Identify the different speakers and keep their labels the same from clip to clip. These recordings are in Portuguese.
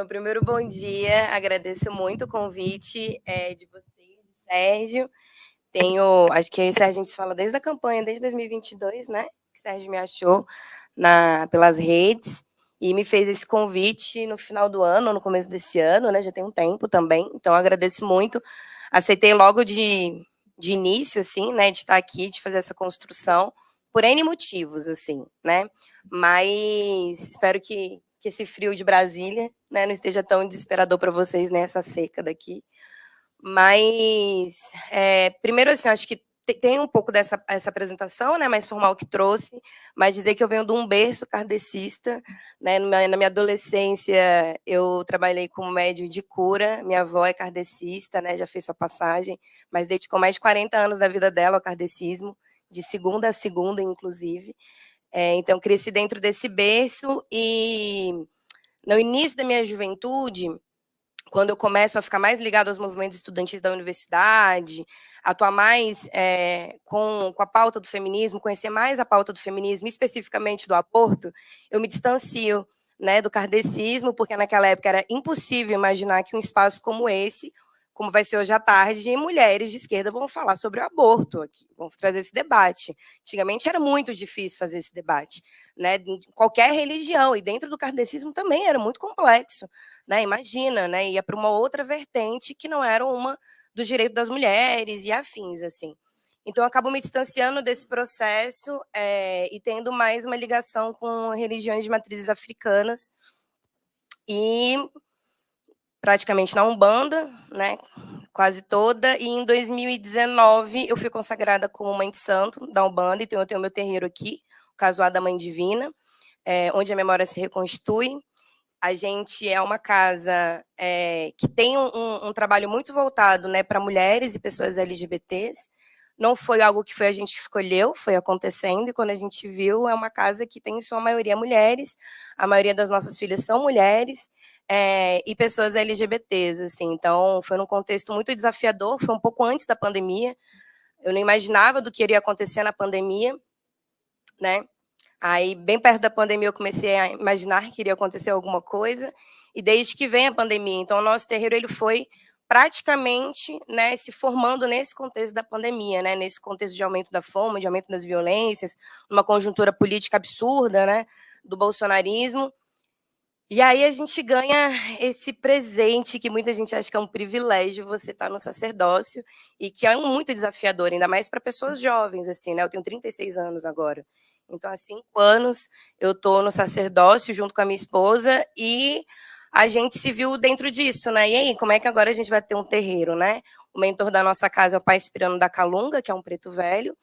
Speaker 1: Então, primeiro, bom dia. Agradeço muito o convite de vocês, Sérgio. Acho que isso a gente fala desde a campanha, desde 2022, né? Que o Sérgio me achou pelas redes e me fez esse convite no final do ano, no começo desse ano, né? Já tem um tempo também. Então, agradeço muito. Aceitei logo de início, assim, né? De estar aqui, de fazer essa construção, por N motivos, assim, né? Mas espero que esse frio de Brasília, né, não esteja tão desesperador para vocês nessa seca daqui. Mas, primeiro, assim, acho que tem um pouco essa apresentação, né, mais formal que trouxe, mas dizer que eu venho de um berço kardecista, né, na minha adolescência eu trabalhei como médium de cura, minha avó é kardecista, né, já fez sua passagem, mas dedicou mais de 40 anos da vida dela ao kardecismo, de segunda a segunda, inclusive. Então, cresci dentro desse berço e, no início da minha juventude, quando eu começo a ficar mais ligado aos movimentos estudantis da universidade, atuar mais com a pauta do feminismo, conhecer mais a pauta do feminismo, especificamente do aborto, eu me distancio, né, do kardecismo, porque naquela época era impossível imaginar que um espaço como esse, como vai ser hoje à tarde, mulheres de esquerda vão falar sobre o aborto aqui, vão trazer esse debate. Antigamente era muito difícil fazer esse debate, né, em qualquer religião, e dentro do kardecismo também era muito complexo, né, imagina, né, ia para uma outra vertente que não era uma do direito das mulheres e afins, assim. Então, eu acabo me distanciando desse processo e tendo mais uma ligação com religiões de matrizes africanas e praticamente na Umbanda, né, quase toda, e em 2019 eu fui consagrada como mãe de santo da Umbanda, então eu tenho meu terreiro aqui, o Casuar da Mãe Divina, onde a memória se reconstitui. A gente é uma casa que tem um trabalho muito voltado, né, para mulheres e pessoas LGBTs. Não foi algo que a gente escolheu, foi acontecendo, e quando a gente viu, é uma casa que tem em sua maioria mulheres, a maioria das nossas filhas são mulheres, e pessoas LGBTs, assim. Então, foi num contexto muito desafiador, foi um pouco antes da pandemia, eu não imaginava do que iria acontecer na pandemia, né? Aí, bem perto da pandemia, eu comecei a imaginar que iria acontecer alguma coisa, e desde que vem a pandemia, então o nosso terreiro ele foi praticamente, né, se formando nesse contexto da pandemia, né, nesse contexto de aumento da fome, de aumento das violências, uma conjuntura política absurda, né, do bolsonarismo. E aí a gente ganha esse presente que muita gente acha que é um privilégio, você estar no sacerdócio, e que é muito desafiador, ainda mais para pessoas jovens, assim, né? Eu tenho 36 anos agora. Então, há 5 anos eu estou no sacerdócio junto com a minha esposa e a gente se viu dentro disso, né? E aí, como é que agora a gente vai ter um terreiro, né? O mentor da nossa casa é o Pai Espirano da Calunga, que é um preto velho,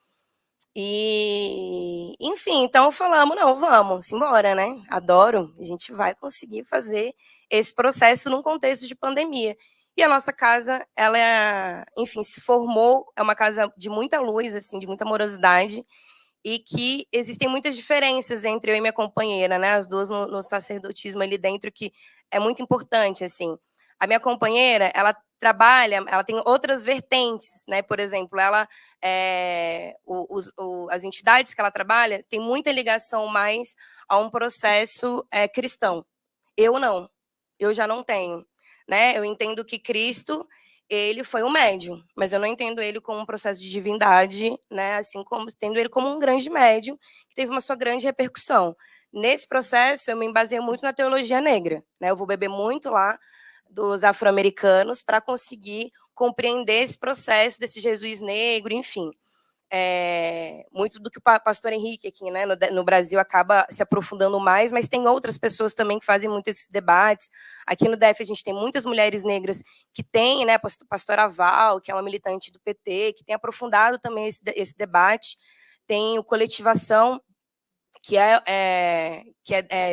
Speaker 1: e, enfim, então falamos, não, vamos embora, né? Adoro, a gente vai conseguir fazer esse processo num contexto de pandemia. E a nossa casa, ela, enfim, se formou, é uma casa de muita luz, assim, de muita amorosidade, e que existem muitas diferenças entre eu e minha companheira, né? As duas no sacerdotismo ali dentro, que é muito importante, assim. A minha companheira, ela trabalha, ela tem outras vertentes, né? Por exemplo, ela, as entidades que ela trabalha têm muita ligação mais a um processo cristão. Eu não, eu já não tenho, né? Eu entendo que Cristo ele foi um médium, mas eu não entendo ele como um processo de divindade, né? Assim como entendo ele como um grande médium que teve uma sua grande repercussão. Nesse processo, eu me baseio muito na teologia negra, né? Eu vou beber muito lá dos afro-americanos para conseguir compreender esse processo desse Jesus negro, enfim. Muito do que o pastor Henrique aqui, né, no Brasil acaba se aprofundando mais, mas tem outras pessoas também que fazem muitos esses debates. Aqui no DF a gente tem muitas mulheres negras que têm, né, pastora Val, que é uma militante do PT, que tem aprofundado também esse debate. Tem o Coletivação, que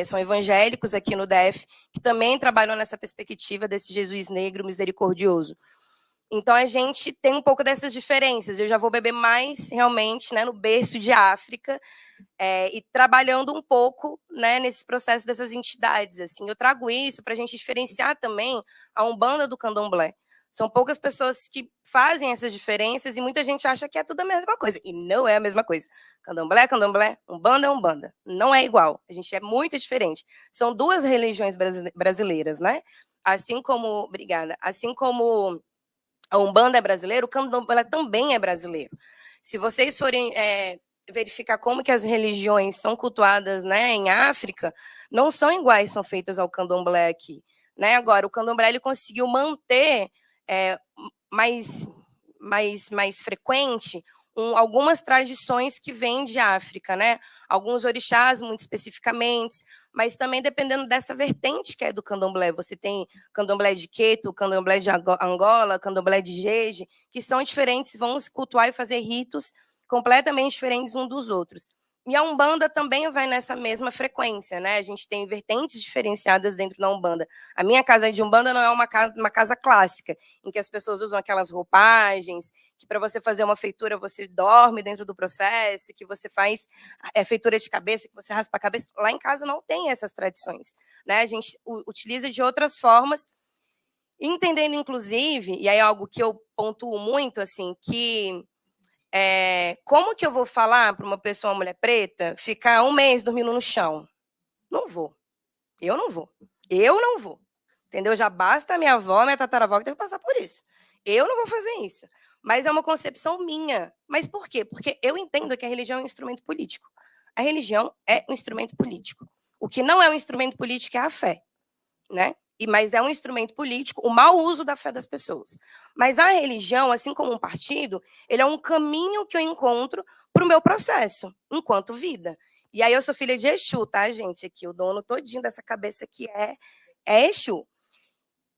Speaker 1: são evangélicos aqui no DF, que também trabalham nessa perspectiva desse Jesus negro misericordioso. Então, a gente tem um pouco dessas diferenças. Eu já vou beber mais, realmente, né, no berço de África, e trabalhando um pouco, né, nesse processo dessas entidades. Assim. Eu trago isso para a gente diferenciar também a Umbanda do Candomblé. São poucas pessoas que fazem essas diferenças e muita gente acha que é tudo a mesma coisa, e não é a mesma coisa. Candomblé é candomblé, umbanda é umbanda. Não é igual, a gente é muito diferente. São duas religiões brasileiras, né? Assim como, obrigada, assim como a umbanda é brasileira, o candomblé também é brasileiro. Se vocês forem verificar como que as religiões são cultuadas, né, em África, não são iguais, são feitas ao candomblé aqui. Né? Agora, o candomblé ele conseguiu manter mais frequente algumas tradições que vêm de África, né? Alguns orixás, muito especificamente, mas também dependendo dessa vertente que é do candomblé. Você tem candomblé de Queto, candomblé de Angola, candomblé de Jeje, que são diferentes, vão se cultuar e fazer ritos completamente diferentes uns dos outros. E a Umbanda também vai nessa mesma frequência, né? A gente tem vertentes diferenciadas dentro da Umbanda. A minha casa de Umbanda não é uma casa clássica, em que as pessoas usam aquelas roupagens, que para você fazer uma feitura você dorme dentro do processo, que você faz feitura de cabeça, que você raspa a cabeça. Lá em casa não tem essas tradições, né? A gente utiliza de outras formas, entendendo inclusive, e aí é algo que eu pontuo muito, assim, que como que eu vou falar para uma pessoa, uma mulher preta, ficar um mês dormindo no chão? Não vou. Eu não vou. Eu não vou. Entendeu? Já basta a minha avó, minha tataravó, que teve que passar por isso. Eu não vou fazer isso. Mas é uma concepção minha. Mas por quê? Porque eu entendo que a religião é um instrumento político. A religião é um instrumento político. O que não é um instrumento político é a fé, né? Mas é um instrumento político, o mau uso da fé das pessoas. Mas a religião, assim como um partido, ele é um caminho que eu encontro para o meu processo, enquanto vida. E aí eu sou filha de Exu, tá, gente? Aqui, o dono todinho dessa cabeça aqui é Exu.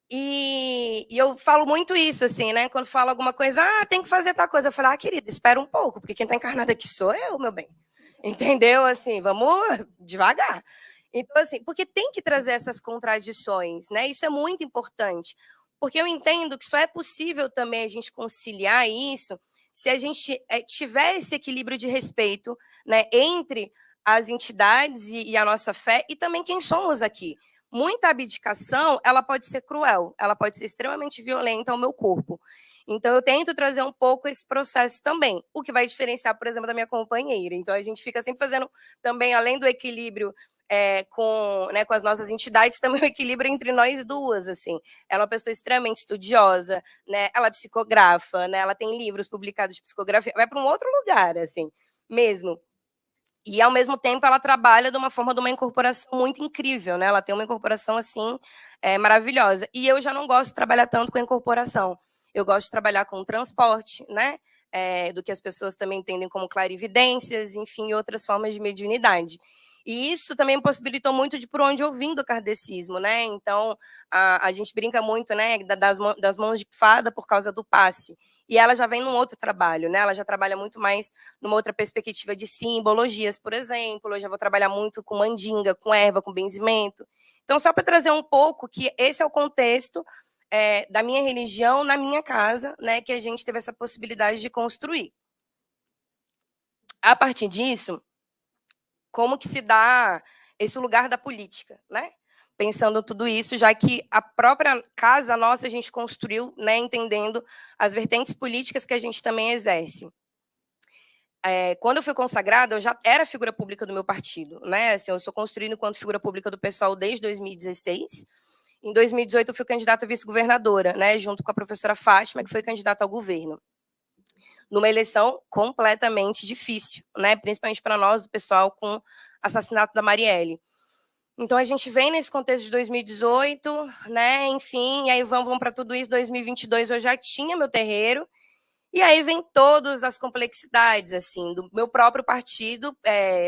Speaker 1: E eu falo muito isso, assim, né? Quando falo alguma coisa, tem que fazer tal coisa. Eu falo, querida, espera um pouco, porque quem está encarnado aqui sou eu, meu bem. Entendeu? Assim, vamos devagar. Então, assim, porque tem que trazer essas contradições, né? Isso é muito importante, porque eu entendo que só é possível também a gente conciliar isso se a gente tiver esse equilíbrio de respeito, né, entre as entidades e a nossa fé e também quem somos aqui. Muita abdicação, ela pode ser cruel, ela pode ser extremamente violenta ao meu corpo. Então, eu tento trazer um pouco esse processo também, o que vai diferenciar, por exemplo, da minha companheira. Então, a gente fica sempre fazendo também, além do equilíbrio com as nossas entidades, também o equilíbrio entre nós duas, assim. Ela é uma pessoa extremamente estudiosa, né? Ela é psicografa, né? Ela tem livros publicados de psicografia, vai para um outro lugar, assim, mesmo. E, ao mesmo tempo, ela trabalha de uma forma de uma incorporação muito incrível, né? Ela tem uma incorporação, assim, maravilhosa. E eu já não gosto de trabalhar tanto com a incorporação. Eu gosto de trabalhar com o transporte, né? Do que as pessoas também entendem como clarividências, enfim, outras formas de mediunidade. E isso também possibilitou muito de por onde eu vim do kardecismo, né? Então, a gente brinca muito, né, das mãos de fada por causa do passe. E ela já vem num outro trabalho, né? Ela já trabalha muito mais numa outra perspectiva de simbologias, por exemplo. Eu já vou trabalhar muito com mandinga, com erva, com benzimento. Então, só para trazer um pouco que esse é o contexto da minha religião na minha casa, né? Que a gente teve essa possibilidade de construir. A partir disso, como que se dá esse lugar da política, né? Pensando tudo isso, já que a própria casa nossa a gente construiu, né, entendendo as vertentes políticas que a gente também exerce. Quando eu fui consagrada, eu já era figura pública do meu partido, né? Assim, eu sou construída enquanto figura pública do PSOL desde 2016. Em 2018, eu fui candidata a vice-governadora, né? Junto com a professora Fátima, que foi candidata ao governo. Numa eleição completamente difícil, né? Principalmente para nós, do pessoal, com o assassinato da Marielle. Então, a gente vem nesse contexto de 2018, né? Enfim, e aí vamos para tudo isso. 2022, eu já tinha meu terreiro. E aí vem todas as complexidades, assim, do meu próprio partido.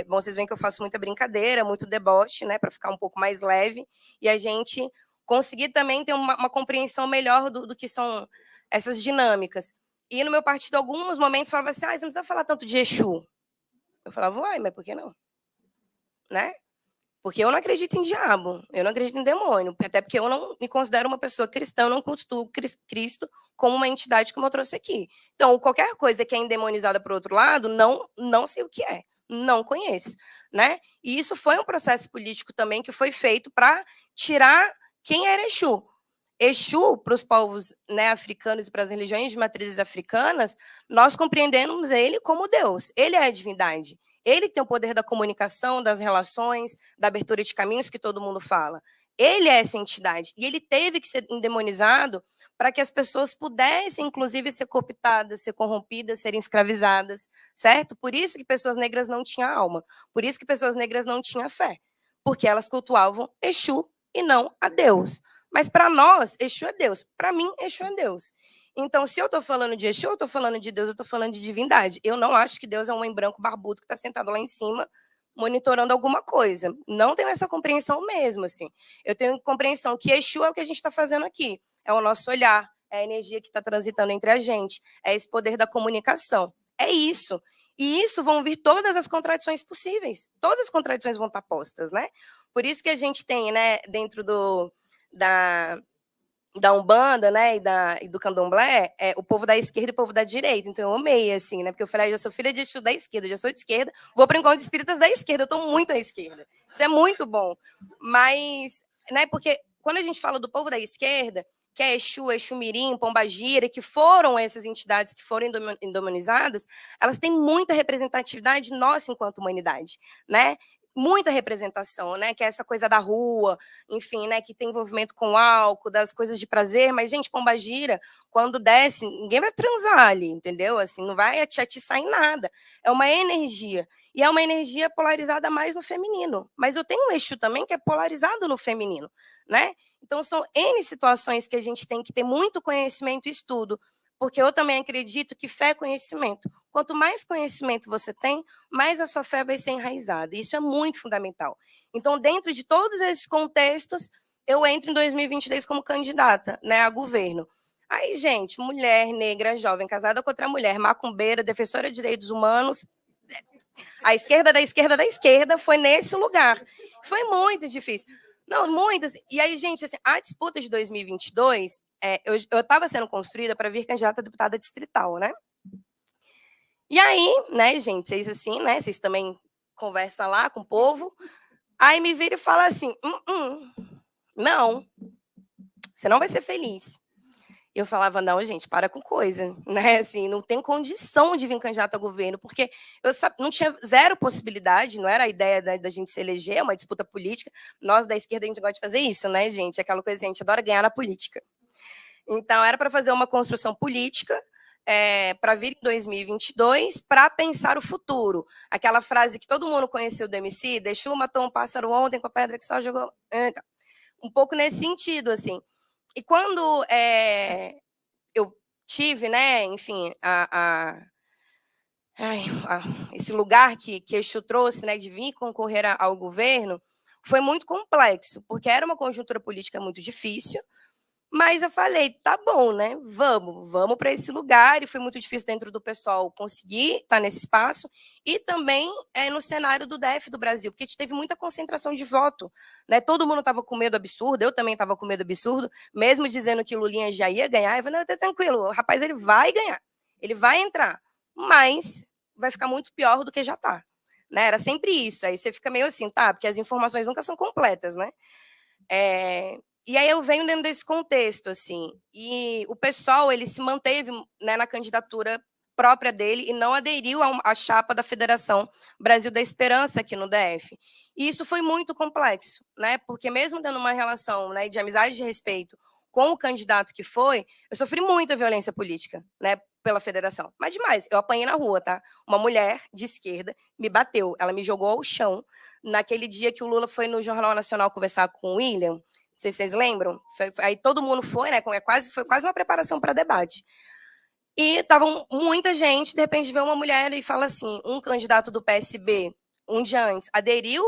Speaker 1: Bom, vocês veem que eu faço muita brincadeira, muito deboche, né? Para ficar um pouco mais leve. E a gente conseguir também ter uma compreensão melhor do que são essas dinâmicas. E no meu partido, alguns momentos, falava assim, você não precisa falar tanto de Exu. Eu falava, uai, mas por que não? Né? Porque eu não acredito em diabo, eu não acredito em demônio, até porque eu não me considero uma pessoa cristã, eu não constituo Cristo como uma entidade como eu trouxe aqui. Então, qualquer coisa que é endemonizada por outro lado, não sei o que é, não conheço, né? E isso foi um processo político também que foi feito para tirar quem era Exu. Exu, para os povos, né, africanos e para as religiões de matrizes africanas, nós compreendemos ele como Deus. Ele é a divindade. Ele tem o poder da comunicação, das relações, da abertura de caminhos que todo mundo fala. Ele é essa entidade. E ele teve que ser endemonizado para que as pessoas pudessem, inclusive, ser cooptadas, ser corrompidas, serem escravizadas, certo? Por isso que pessoas negras não tinham alma. Por isso que pessoas negras não tinham fé. Porque elas cultuavam Exu e não a Deus. Mas para nós, Exu é Deus. Para mim, Exu é Deus. Então, se eu estou falando de Exu, eu estou falando de Deus, eu estou falando de divindade. Eu não acho que Deus é um homem branco barbudo que está sentado lá em cima monitorando alguma coisa. Não tenho essa compreensão mesmo, assim. Eu tenho compreensão que Exu é o que a gente está fazendo aqui. É o nosso olhar, é a energia que está transitando entre a gente, é esse poder da comunicação. É isso. E isso vão vir todas as contradições possíveis. Todas as contradições vão estar postas, né? Por isso que a gente tem, né, dentro da Umbanda, né, e do Candomblé, o povo da esquerda e o povo da direita. Então eu amei, assim, né, porque eu falei, eu já sou filha de Exu da esquerda, eu já sou de esquerda, vou para o encontro de espíritas da esquerda, eu estou muito à esquerda. Isso é muito bom. Mas, né, porque quando a gente fala do povo da esquerda, que é Exu, Exu Mirim, Pombagira, que foram essas entidades que foram endemonizadas, elas têm muita representatividade nossa enquanto humanidade, né? Muita representação, né? Que é essa coisa da rua, enfim, né? Que tem envolvimento com álcool, das coisas de prazer. Mas, gente, Pombagira, quando desce, ninguém vai transar ali, entendeu? Assim, não vai te atiçar em nada. É uma energia. E é uma energia polarizada mais no feminino. Mas eu tenho um Exu também que é polarizado no feminino, né? Então, são N situações que a gente tem que ter muito conhecimento e estudo, porque eu também acredito que fé é conhecimento. Quanto mais conhecimento você tem, mais a sua fé vai ser enraizada. Isso é muito fundamental. Então, dentro de todos esses contextos, eu entro em 2022 como candidata, né, a governo. Aí, gente, mulher negra, jovem, casada com outra mulher, macumbeira, defensora de direitos humanos, a esquerda da esquerda da esquerda foi nesse lugar. Foi muito difícil. Não, muitas. E aí, gente, assim, a disputa de 2022, eu estava sendo construída para vir candidata a deputada distrital, né? E aí, né, gente, vocês assim, né, vocês também conversam lá com o povo, aí me vira e fala assim, não, você não vai ser feliz. Eu falava, não, gente, para com coisa, né? Assim, não tem condição de vir candidato a governo, porque eu não tinha zero possibilidade, não era a ideia da gente se eleger, é uma disputa política. Nós da esquerda a gente gosta de fazer isso, né, gente? Aquela coisa, a gente adora ganhar na política. Então, era para fazer uma construção política, para vir em 2022, para pensar o futuro. Aquela frase que todo mundo conheceu do MC, deixou, matou um pássaro ontem com a pedra que só jogou. Um pouco nesse sentido, assim. E quando eu tive, né, enfim, esse lugar que Exu trouxe, né, de vir concorrer ao governo, foi muito complexo, porque era uma conjuntura política muito difícil, mas eu falei, tá bom, né? Vamos para esse lugar. E foi muito difícil dentro do pessoal conseguir estar nesse espaço. E também no cenário do DF do Brasil, porque a gente teve muita concentração de voto. Né? Todo mundo estava com medo absurdo, eu também estava com medo absurdo, mesmo dizendo que o Lulinha já ia ganhar. Eu falei, não, tá tranquilo, o rapaz ele vai ganhar, ele vai entrar, mas vai ficar muito pior do que já está. Né? Era sempre isso. Aí você fica meio assim, tá? Porque as informações nunca são completas, né? E aí eu venho dentro desse contexto, assim, e o pessoal, ele se manteve, né, na candidatura própria dele e não aderiu à chapa da Federação Brasil da Esperança aqui no DF. E isso foi muito complexo, né, porque mesmo tendo uma relação, né, de amizade e de respeito com o candidato que foi, eu sofri muita violência política, né, pela federação. Mas demais, eu apanhei na rua, tá? Uma mulher de esquerda me bateu, ela me jogou ao chão, naquele dia que o Lula foi no Jornal Nacional conversar com o William. Não sei se vocês lembram. Aí todo mundo foi, né? Foi quase uma preparação para debate. E estavam muita gente, de repente vê uma mulher e fala assim, um candidato do PSB, um dia antes, aderiu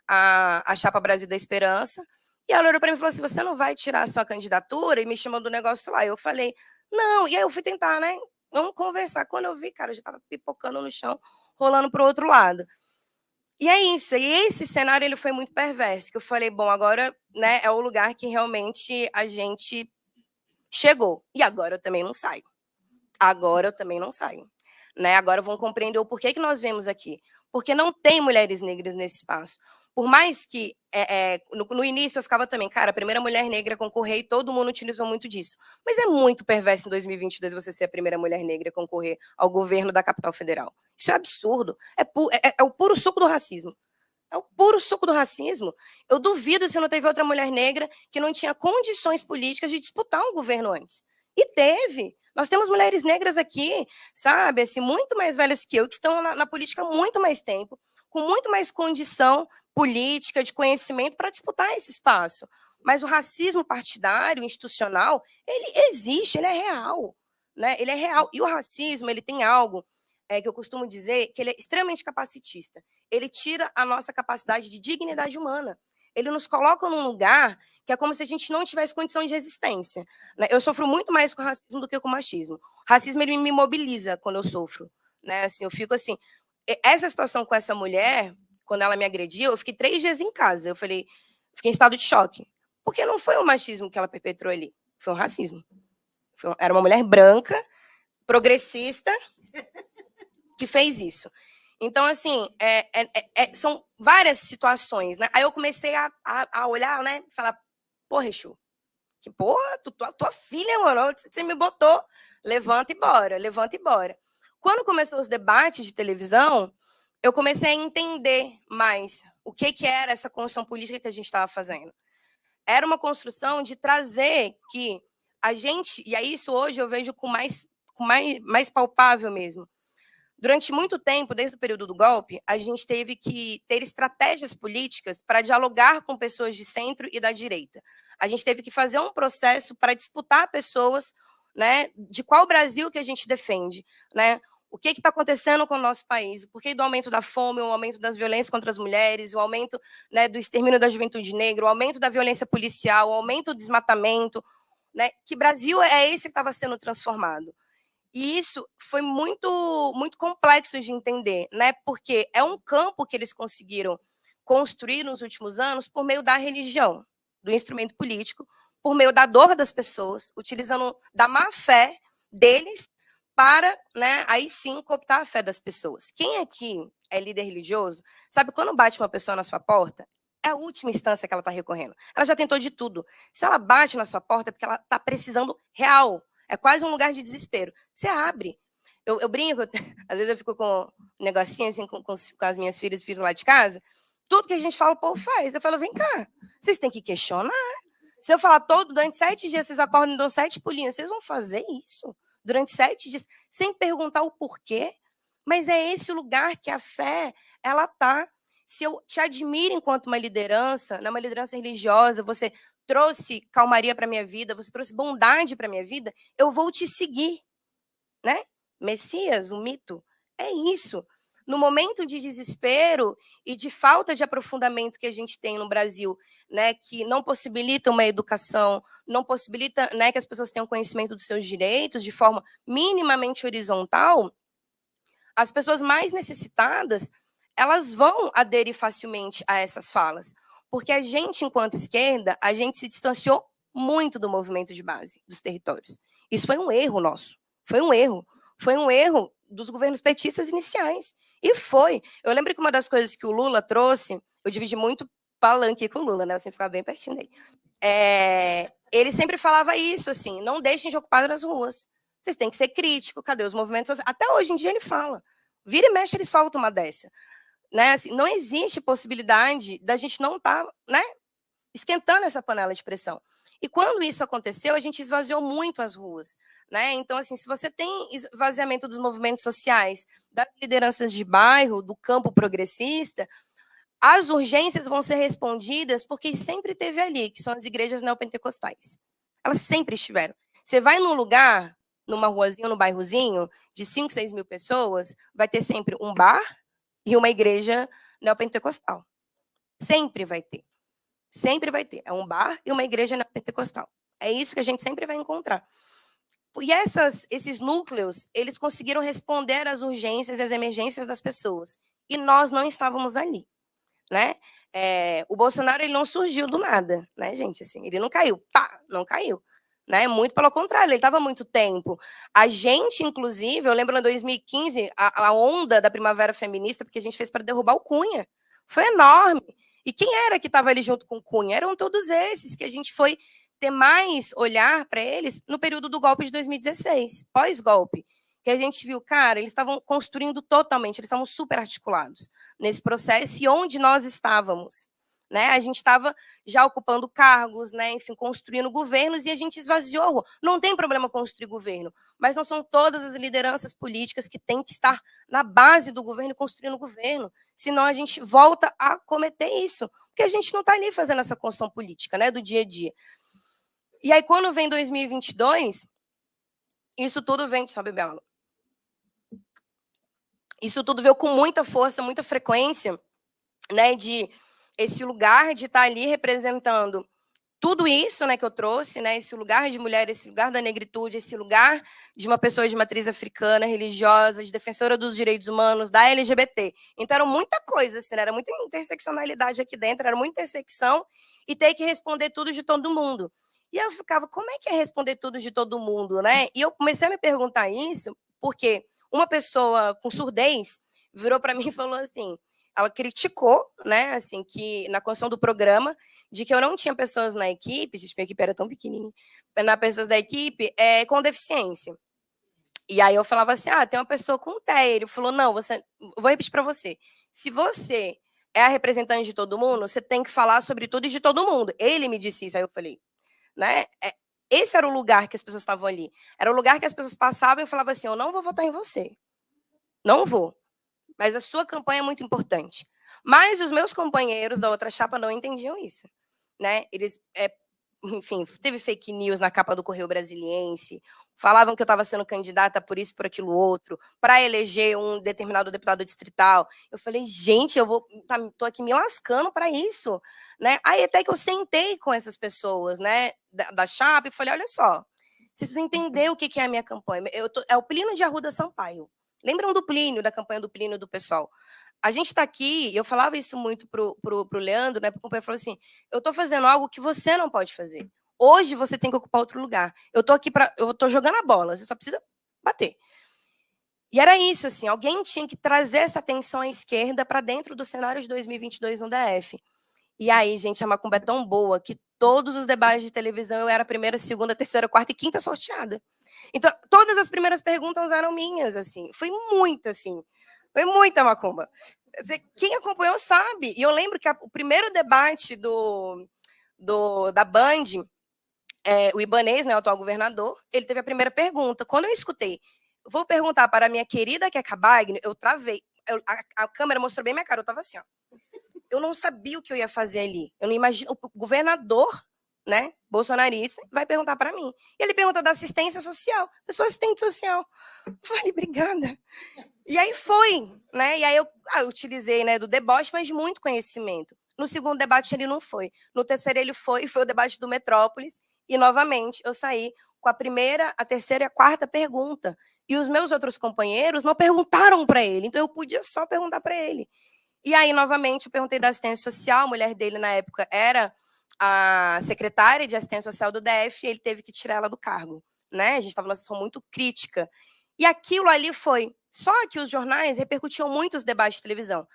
Speaker 1: à chapa Brasil da Esperança, e ela olhou para mim e falou assim, você não vai tirar a sua candidatura? E me chamou do negócio lá. Eu falei, não. E aí eu fui tentar, né? Vamos conversar. Quando eu vi, cara, eu já estava pipocando no chão, rolando para o outro lado. E é isso, e esse cenário ele foi muito perverso, que eu falei, bom, agora, né, é o lugar que realmente a gente chegou. E agora eu também não saio. Agora eu também não saio. Né? Agora vão compreender o porquê que nós vemos aqui. Porque não tem mulheres negras nesse espaço. Por mais que no início eu ficava também, cara, a primeira mulher negra a concorrer e todo mundo utilizou muito disso. Mas é muito perverso em 2022 você ser a primeira mulher negra a concorrer ao governo da capital federal. Isso é absurdo. É o puro suco do racismo. É o puro suco do racismo. Eu duvido se não teve outra mulher negra que não tinha condições políticas de disputar um governo antes. E teve. Nós temos mulheres negras aqui, sabe, assim, muito mais velhas que eu, que estão na política há muito mais tempo, com muito mais condição política, de conhecimento para disputar esse espaço. Mas o racismo partidário, institucional, ele existe, ele é real. Né? Ele é real. E o racismo, ele tem algo que eu costumo dizer que ele é extremamente capacitista. Ele tira a nossa capacidade de dignidade humana. Ele nos coloca num lugar que é como se a gente não tivesse condição de resistência. Né? Eu sofro muito mais com racismo do que com machismo. O racismo, ele me mobiliza quando eu sofro. Né? Assim, eu fico assim... Essa situação com essa mulher, quando ela me agrediu, eu fiquei 3 dias em casa. Eu falei, fiquei em estado de choque. Porque não foi o machismo que ela perpetrou ali. Foi um racismo. Era uma mulher branca, progressista, que fez isso. Então, assim, são várias situações, né? Aí eu comecei a olhar, né? Falar, porra, Exu, que porra, tua filha, mano, você me botou, levanta e bora, levanta e bora. Quando começou os debates de televisão, eu comecei a entender mais o que era essa construção política que a gente estava fazendo. Era uma construção de trazer que a gente, e aí isso hoje eu vejo com mais palpável mesmo. Durante muito tempo, desde o período do golpe, a gente teve que ter estratégias políticas para dialogar com pessoas de centro e da direita. A gente teve que fazer um processo para disputar pessoas, né, de qual Brasil que a gente defende, né? O que está acontecendo com o nosso país? O porquê do aumento da fome, o aumento das violências contra as mulheres, o aumento, né, do extermínio da juventude negra, o aumento da violência policial, o aumento do desmatamento, né? Que Brasil é esse que estava sendo transformado? E isso foi muito complexo de entender, né? Porque é um campo que eles conseguiram construir nos últimos anos por meio da religião, do instrumento político, por meio da dor das pessoas, utilizando da má fé deles para, né, aí sim cooptar a fé das pessoas. Quem aqui é líder religioso, sabe quando bate uma pessoa na sua porta, é a última instância que ela está recorrendo. Ela já tentou de tudo. Se ela bate na sua porta é porque ela está precisando real. É quase um lugar de desespero. Você abre. Eu brinco, às vezes eu fico com um negocinho assim com as minhas filhas e filhos lá de casa. Tudo que a gente fala, o povo faz. Eu falo, vem cá, vocês têm que questionar. Se eu falar durante 7 dias, vocês acordam e dão 7 pulinhos, vocês vão fazer isso? Durante 7 dias, sem perguntar o porquê? Mas é esse o lugar que a fé, ela tá. Se eu te admiro enquanto uma liderança, uma liderança religiosa, você trouxe calmaria para minha vida, você trouxe bondade para minha vida, eu vou te seguir, né? Messias, o mito, é isso. No momento de desespero e de falta de aprofundamento que a gente tem no Brasil, né, que não possibilita uma educação, não possibilita, né, que as pessoas tenham conhecimento dos seus direitos de forma minimamente horizontal, as pessoas mais necessitadas, elas vão aderir facilmente a essas falas. Porque a gente, enquanto esquerda, a gente se distanciou muito do movimento de base dos territórios. Isso foi um erro nosso. Foi um erro. Foi um erro dos governos petistas iniciais. E foi. Eu lembro que uma das coisas que o Lula trouxe, eu dividi muito palanque com o Lula, né? Eu sempre ficava bem pertinho dele. Ele sempre falava isso, assim, não deixem de ocupar as ruas. Vocês têm que ser críticos. Cadê os movimentos sociais? Até hoje em dia ele fala. Vira e mexe, ele solta uma dessa. Né? Assim, não existe possibilidade da gente não estar, né, esquentando essa panela de pressão. E quando isso aconteceu, a gente esvaziou muito as ruas. Né? Então, assim, se você tem esvaziamento dos movimentos sociais, das lideranças de bairro, do campo progressista, as urgências vão ser respondidas porque sempre teve ali, que são as igrejas neopentecostais. Elas sempre estiveram. Você vai num lugar, numa ruazinha, num bairrozinho, de 5, 6 mil pessoas, vai ter sempre um bar e uma igreja neopentecostal. Sempre vai ter. Sempre vai ter. É um bar e uma igreja neopentecostal. É isso que a gente sempre vai encontrar. E esses núcleos, eles conseguiram responder às urgências e às emergências das pessoas. E nós não estávamos ali. Né? O Bolsonaro, ele não surgiu do nada, né, gente? Assim, ele não caiu. Pá, não caiu. Né? Muito pelo contrário, ele estava há muito tempo. A gente, inclusive, eu lembro em 2015, a onda da primavera feminista, porque a gente fez para derrubar o Cunha. Foi enorme. E quem era que estava ali junto com Cunha? Eram todos esses que a gente foi ter mais olhar para eles no período do golpe de 2016, pós-golpe, que a gente viu, cara, eles estavam construindo totalmente, eles estavam super articulados nesse processo e onde nós estávamos. Né? A gente estava já ocupando cargos, né? Enfim, construindo governos e a gente esvaziou a rua. Não tem problema construir governo, mas não são todas as lideranças políticas que têm que estar na base do governo construindo o governo, senão a gente volta a cometer isso, porque a gente não está ali fazendo essa construção política, né? Do dia a dia. E aí, quando vem 2022, isso tudo vem... Só beber água. Isso tudo veio com muita força, muita frequência, né? De esse lugar de estar ali representando tudo isso, né, que eu trouxe, né, esse lugar de mulher, esse lugar da negritude, esse lugar de uma pessoa de matriz africana, religiosa, de defensora dos direitos humanos, da LGBT. Então, era muita coisa, assim, né, era muita interseccionalidade aqui dentro, era muita intersecção e ter que responder tudo de todo mundo. E eu ficava, como é que é responder tudo de todo mundo, né? E eu comecei a me perguntar isso porque uma pessoa com surdez virou para mim e falou assim, ela criticou, né, assim, que na construção do programa, de que eu não tinha pessoas na equipe, minha equipe era tão pequenininha, na pessoas da equipe com deficiência. E aí eu falava assim, tem uma pessoa com TEA. Ele falou, não, vou repetir para você. Se você é a representante de todo mundo, você tem que falar sobre tudo e de todo mundo. Ele me disse isso, aí eu falei, né, esse era o lugar que as pessoas estavam ali. Era o lugar que as pessoas passavam e eu falava assim, eu não vou votar em você. Não vou. Mas a sua campanha é muito importante. Mas os meus companheiros da outra chapa não entendiam isso, né? Eles, enfim, teve fake news na capa do Correio Brasiliense, falavam que eu estava sendo candidata por isso, por aquilo outro, para eleger um determinado deputado distrital. Eu falei, gente, tô aqui me lascando para isso, né? Aí até que eu sentei com essas pessoas, né, da chapa e falei, olha só, vocês precisam entender o que é a minha campanha. É o Plínio de Arruda Sampaio. Lembram do Plínio, da campanha do Plínio do pessoal? A gente está aqui, eu falava isso muito pro Leandro, né? Pro companheiro, falou assim: eu estou fazendo algo que você não pode fazer. Hoje você tem que ocupar outro lugar. Eu estou aqui eu estou jogando a bola, você só precisa bater. E era isso, assim, alguém tinha que trazer essa atenção à esquerda para dentro do cenário de 2022 no DF. E aí, gente, a macumba é tão boa que todos os debates de televisão eu era a primeira, segunda, terceira, quarta e quinta sorteada. Então, todas as primeiras perguntas eram minhas, assim. Foi muita macumba. Quem acompanhou sabe. E eu lembro que o primeiro debate da Band, o Ibanez, né, o atual governador, ele teve a primeira pergunta. Quando eu escutei, vou perguntar para a minha querida Queca Bagni, eu travei. A câmera mostrou bem minha cara, eu estava assim, ó. Eu não sabia o que eu ia fazer ali. Eu não imagino. O governador, né, bolsonarista, vai perguntar para mim. E ele pergunta da assistência social. Eu sou assistente social. Eu falei, obrigada. E aí foi, né? E aí eu utilizei, né, do deboche, mas de muito conhecimento. No segundo debate ele não foi. No terceiro ele foi o debate do Metrópolis. E, novamente, eu saí com a primeira, a terceira e a quarta pergunta. E os meus outros companheiros não perguntaram para ele. Então, eu podia só perguntar para ele. E aí, novamente, eu perguntei da assistência social. A mulher dele, na época, era a secretária de assistência social do DF e ele teve que tirar ela do cargo. Né? A gente estava numa situação muito crítica. E aquilo ali foi. Só que os jornais repercutiam muito os debates de televisão.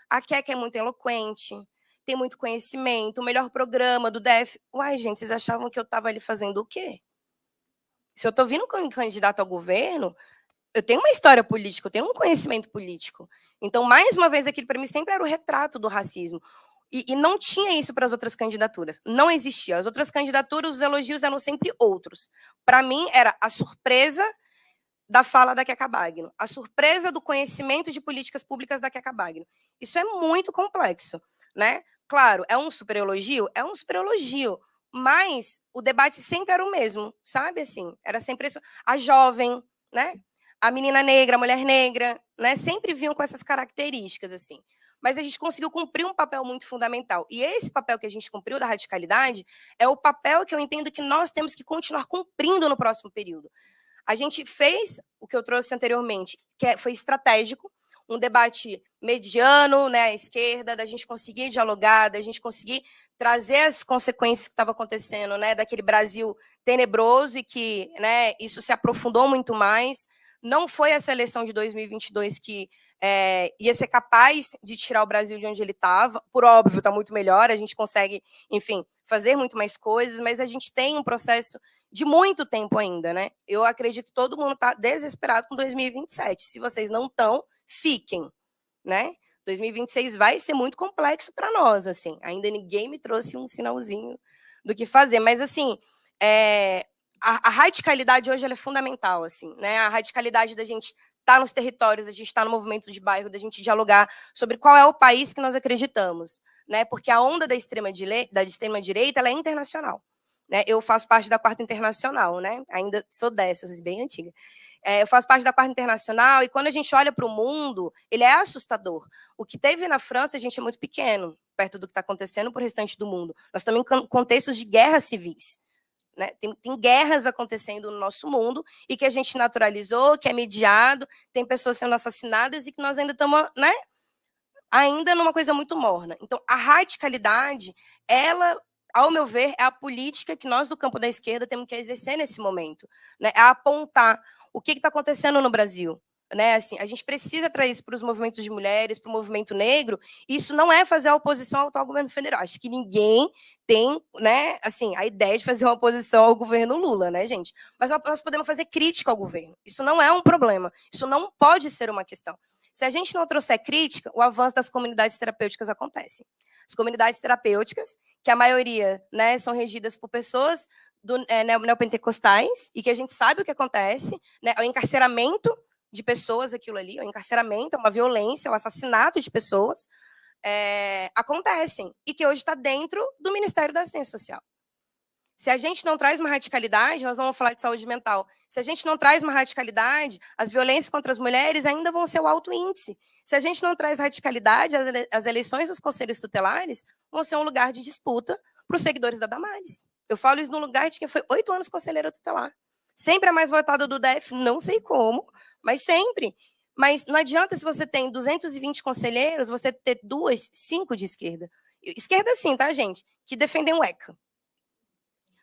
Speaker 1: A Queca é muito eloquente, tem muito conhecimento, o melhor programa do DF. Uai, gente, vocês achavam que eu estava ali fazendo o quê? Se eu estou vindo como candidato ao governo, eu tenho uma história política, eu tenho um conhecimento político. Então, mais uma vez, aquilo para mim sempre era o retrato do racismo. E não tinha isso para as outras candidaturas. Não existia. As outras candidaturas, os elogios eram sempre outros. Para mim, era a surpresa da fala da Queca Bagno, a surpresa do conhecimento de políticas públicas da Queca Bagno. Isso é muito complexo, né? Claro, é um super elogio? É um super elogio, mas o debate sempre era o mesmo, sabe? Assim, era sempre isso. A jovem, né? A menina negra, a mulher negra, né? Sempre vinham com essas características, assim. Mas a gente conseguiu cumprir um papel muito fundamental. E esse papel que a gente cumpriu da radicalidade é o papel que eu entendo que nós temos que continuar cumprindo no próximo período. A gente fez o que eu trouxe anteriormente, que foi estratégico, um debate mediano, né, à esquerda, da gente conseguir dialogar, da gente conseguir trazer as consequências que estavam acontecendo, né, daquele Brasil tenebroso e que, né, isso se aprofundou muito mais. Não foi essa eleição de 2022 que ia ser capaz de tirar o Brasil de onde ele estava. Por óbvio, está muito melhor, a gente consegue, enfim, fazer muito mais coisas, mas a gente tem um processo de muito tempo ainda, né? Eu acredito que todo mundo está desesperado com 2027. Se vocês não estão, fiquem, né? 2026 vai ser muito complexo para nós, assim. Ainda ninguém me trouxe um sinalzinho do que fazer, mas assim, a radicalidade hoje ela é fundamental, assim, né? A radicalidade da gente estar nos territórios, da gente estar no movimento de bairro, da gente dialogar sobre qual é o país que nós acreditamos, né? Porque a onda da extrema-direita ela é internacional. Né? Eu faço parte da Quarta Internacional, né? Ainda sou dessas, bem antiga. Eu faço parte da Quarta Internacional e quando a gente olha para o mundo, ele é assustador. O que teve na França, a gente é muito pequeno, perto do que está acontecendo para o restante do mundo. Nós estamos em contextos de guerras civis. Né? Tem guerras acontecendo no nosso mundo e que a gente naturalizou, que é mediado, tem pessoas sendo assassinadas e que nós ainda estamos, né? Ainda numa coisa muito morna. Então, a radicalidade, ela, ao meu ver, é a política que nós do campo da esquerda temos que exercer nesse momento, né? É apontar o que está acontecendo no Brasil. Né, assim, a gente precisa trazer isso para os movimentos de mulheres, para o movimento negro. Isso não é fazer a oposição ao atual governo federal. Acho que ninguém tem, né, assim, a ideia de fazer uma oposição ao governo Lula, né, gente? Mas nós podemos fazer crítica ao governo. Isso não é um problema. Isso não pode ser uma questão. Se a gente não trouxer crítica, o avanço das comunidades terapêuticas acontece. As comunidades terapêuticas, que a maioria, né, são regidas por pessoas neopentecostais e que a gente sabe o que acontece, né, o encarceramento de pessoas, aquilo ali, o encarceramento, uma violência, o assassinato de pessoas, acontecem e que hoje está dentro do Ministério da Assistência Social. Se a gente não traz uma radicalidade, nós vamos falar de saúde mental. Se a gente não traz uma radicalidade, as violências contra as mulheres ainda vão ser o alto índice. Se a gente não traz radicalidade, as eleições dos conselhos tutelares vão ser um lugar de disputa para os seguidores da Damares. Eu falo isso no lugar de quem foi 8 anos conselheira tutelar. Sempre a mais votada do DF, não sei como, mas sempre. Mas não adianta se você tem 220 conselheiros, você ter 5 de esquerda. Esquerda sim, tá, gente? Que defendem o ECA.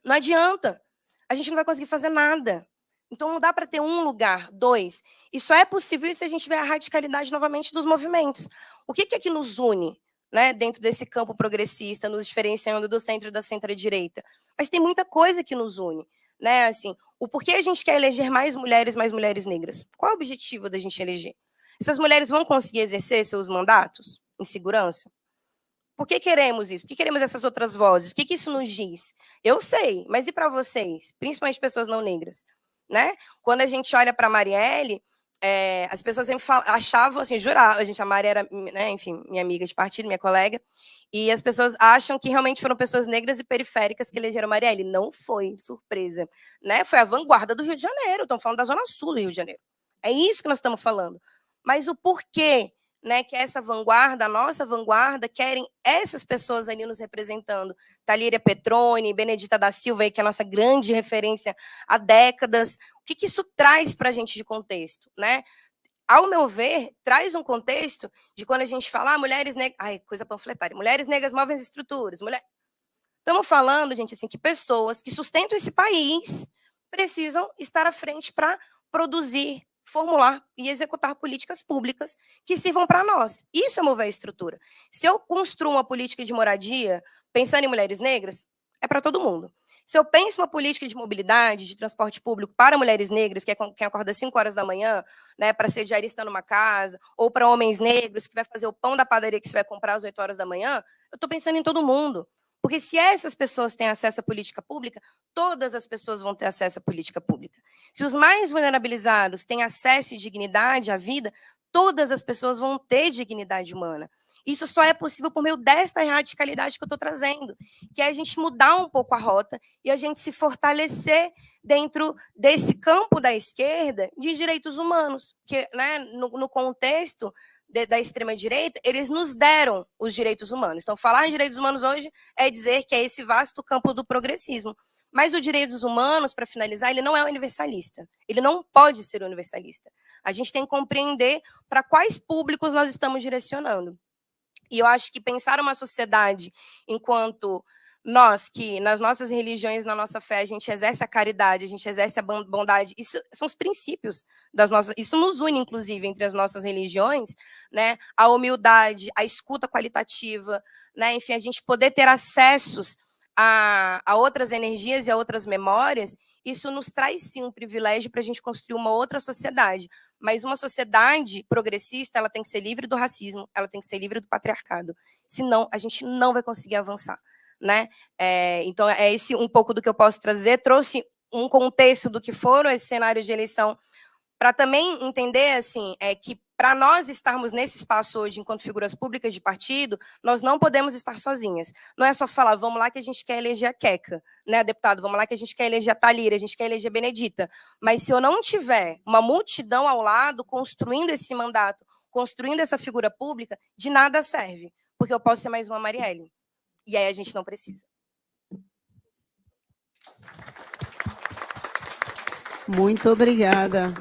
Speaker 1: Não adianta. A gente não vai conseguir fazer nada. Então, não dá para ter um lugar, 2. E só é possível se a gente tiver a radicalidade novamente dos movimentos. O que é que nos une, né, dentro desse campo progressista, nos diferenciando do centro e da centro-direita? Mas tem muita coisa que nos une. Né? Assim, o porquê a gente quer eleger mais mulheres negras? Qual é o objetivo da gente eleger? Essas mulheres vão conseguir exercer seus mandatos em segurança? Por que queremos isso? Por que queremos essas outras vozes? O que isso nos diz? Eu sei, mas e para vocês? Principalmente pessoas não negras, né? Quando a gente olha para a Marielle, as pessoas sempre achavam, assim, juravam, a Mari era, né, enfim, minha amiga de partido, minha colega, e as pessoas acham que realmente foram pessoas negras e periféricas que elegeram a Marielle. Não foi, surpresa, né? Foi a vanguarda do Rio de Janeiro, estamos falando da Zona Sul do Rio de Janeiro. É isso que nós estamos falando. Mas o porquê, né, que essa vanguarda, a nossa vanguarda, querem essas pessoas ali nos representando. Talíria Petroni, Benedita da Silva, aí, que é a nossa grande referência há décadas. O que isso traz para a gente de contexto? Né? Ao meu ver, traz um contexto de quando a gente fala mulheres negras... Ai, coisa panfletária. Mulheres negras movem as estruturas. Estamos falando, gente, assim, que pessoas que sustentam esse país precisam estar à frente para produzir, formular e executar políticas públicas que sirvam para nós. Isso é mover a estrutura. Se eu construo uma política de moradia pensando em mulheres negras, é para todo mundo. Se eu penso uma política de mobilidade, de transporte público para mulheres negras, que é quem acorda às 5 horas da manhã, né, para ser diarista numa casa, ou para homens negros, que vai fazer o pão da padaria que você vai comprar às 8 horas da manhã, eu estou pensando em todo mundo. Porque se essas pessoas têm acesso à política pública, todas as pessoas vão ter acesso à política pública. Se os mais vulnerabilizados têm acesso e dignidade à vida, todas as pessoas vão ter dignidade humana. Isso só é possível por meio desta radicalidade que eu estou trazendo, que é a gente mudar um pouco a rota e a gente se fortalecer dentro desse campo da esquerda de direitos humanos, que, né, no contexto da extrema-direita, eles nos deram os direitos humanos. Então, falar em direitos humanos hoje é dizer que é esse vasto campo do progressismo. Mas os direitos humanos, para finalizar, ele não é universalista. Ele não pode ser universalista. A gente tem que compreender para quais públicos nós estamos direcionando. E eu acho que pensar uma sociedade enquanto Nós que, nas nossas religiões, na nossa fé, a gente exerce a caridade, a gente exerce a bondade, isso são os princípios das nossas... Isso nos une, inclusive, entre as nossas religiões, né? A humildade, a escuta qualitativa, né? Enfim, a gente poder ter acessos a outras energias e a outras memórias, isso nos traz, sim, um privilégio para a gente construir uma outra sociedade. Mas uma sociedade progressista, ela tem que ser livre do racismo, ela tem que ser livre do patriarcado. Senão, a gente não vai conseguir avançar. Né? Então, é esse um pouco do que eu posso trazer. Trouxe um contexto do que foram esses cenários de eleição, para também entender assim, que para nós estarmos nesse espaço hoje, enquanto figuras públicas de partido, nós não podemos estar sozinhas. Não é só falar, vamos lá que a gente quer eleger a Queca, né, deputado? Vamos lá que a gente quer eleger a Thalira, a gente quer eleger a Benedita. Mas se eu não tiver uma multidão ao lado, construindo esse mandato, construindo essa figura pública, de nada serve, porque eu posso ser mais uma Marielle. E aí a gente não precisa.
Speaker 2: Muito obrigada.